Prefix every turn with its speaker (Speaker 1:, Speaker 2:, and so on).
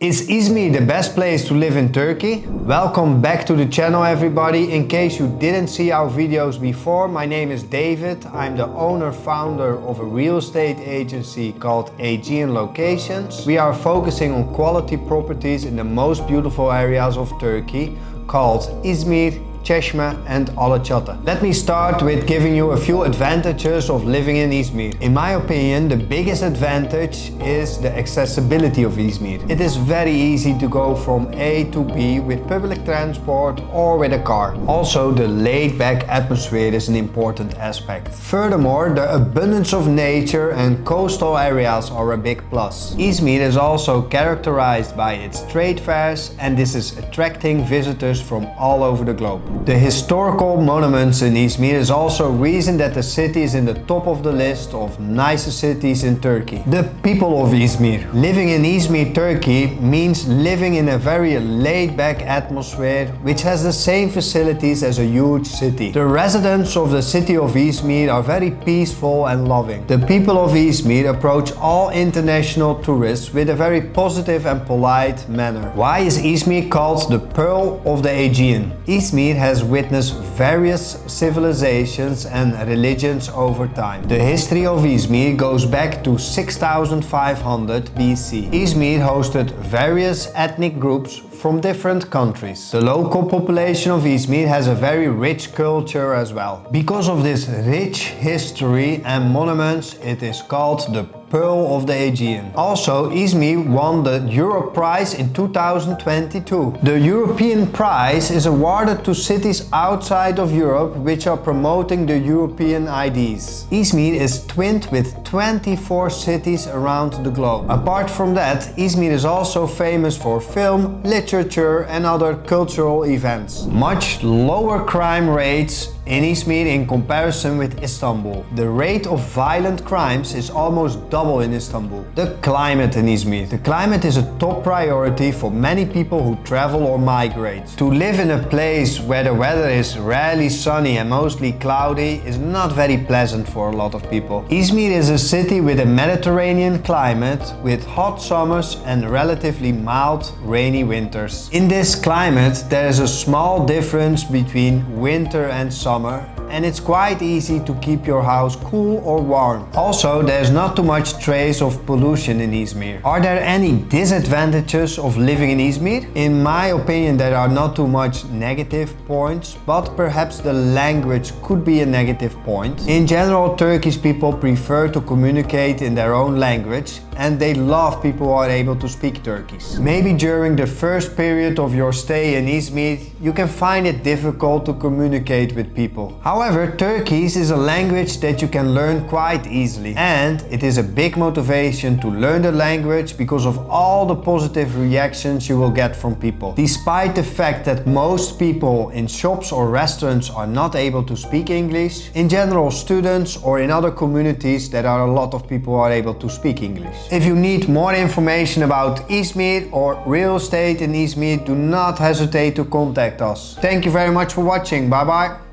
Speaker 1: Is Izmir the best place to live in Turkey? Welcome back to the channel, everybody. In case you didn't see our videos before, my name is David. I'm the owner-founder of a real estate agency called Aegean Locations. We are focusing on quality properties in the most beautiful areas of Turkey called Izmir, Çeşme and Alaçatı. Let me start with giving you a few advantages of living in Izmir. In my opinion, the biggest advantage is the accessibility of Izmir. It is very easy to go from A to B with public transport or with a car. Also, the laid-back atmosphere is an important aspect. Furthermore, the abundance of nature and coastal areas are a big plus. Izmir is also characterized by its trade fairs, and this is attracting visitors from all over the globe. The historical monuments in Izmir is also a reason that the city is in the top of the list of nicest cities in Turkey. The people of Izmir. Living in Izmir, Turkey means living in a very laid-back atmosphere which has the same facilities as a huge city. The residents of the city of Izmir are very peaceful and loving. The people of Izmir approach all international tourists with a very positive and polite manner. Why is Izmir called the Pearl of the Aegean? Izmir has witnessed various civilizations and religions over time. The history of Izmir goes back to 6500 BC. Izmir hosted various ethnic groups from different countries. The local population of Izmir has a very rich culture as well. Because of this rich history and monuments, it is called the Pearl of the Aegean. Also, Izmir won the Europe Prize in 2022. The European Prize is awarded to cities outside of Europe which are promoting the European ideas. Izmir is twinned with 24 cities around the globe. Apart from that, Izmir is also famous for film, literature and other cultural events. Much lower crime rates in Izmir in comparison with Istanbul. The rate of violent crimes is almost double in Istanbul. The climate in Izmir. The climate is a top priority for many people who travel or migrate. To live in a place where the weather is rarely sunny and mostly cloudy is not very pleasant for a lot of people. Izmir is a city with a Mediterranean climate with hot summers and relatively mild rainy winters. In this climate there is a small difference between winter and summer, and it's quite easy to keep your house cool or warm. Also, there's not too much trace of pollution in Izmir. Are there any disadvantages of living in Izmir? In my opinion, there are not too much negative points, but perhaps the language could be a negative point. In general, Turkish people prefer to communicate in their own language, and they love people who are able to speak Turkish. Maybe during the first period of your stay in Izmir, you can find it difficult to communicate with people. However, Turkish is a language that you can learn quite easily, and it is a big motivation to learn the language because of all the positive reactions you will get from people. Despite the fact that most people in shops or restaurants are not able to speak English, in general students or in other communities there are a lot of people who are able to speak English. If you need more information about Izmir or real estate in Izmir, do not hesitate to contact us. Thank you very much for watching. Bye bye.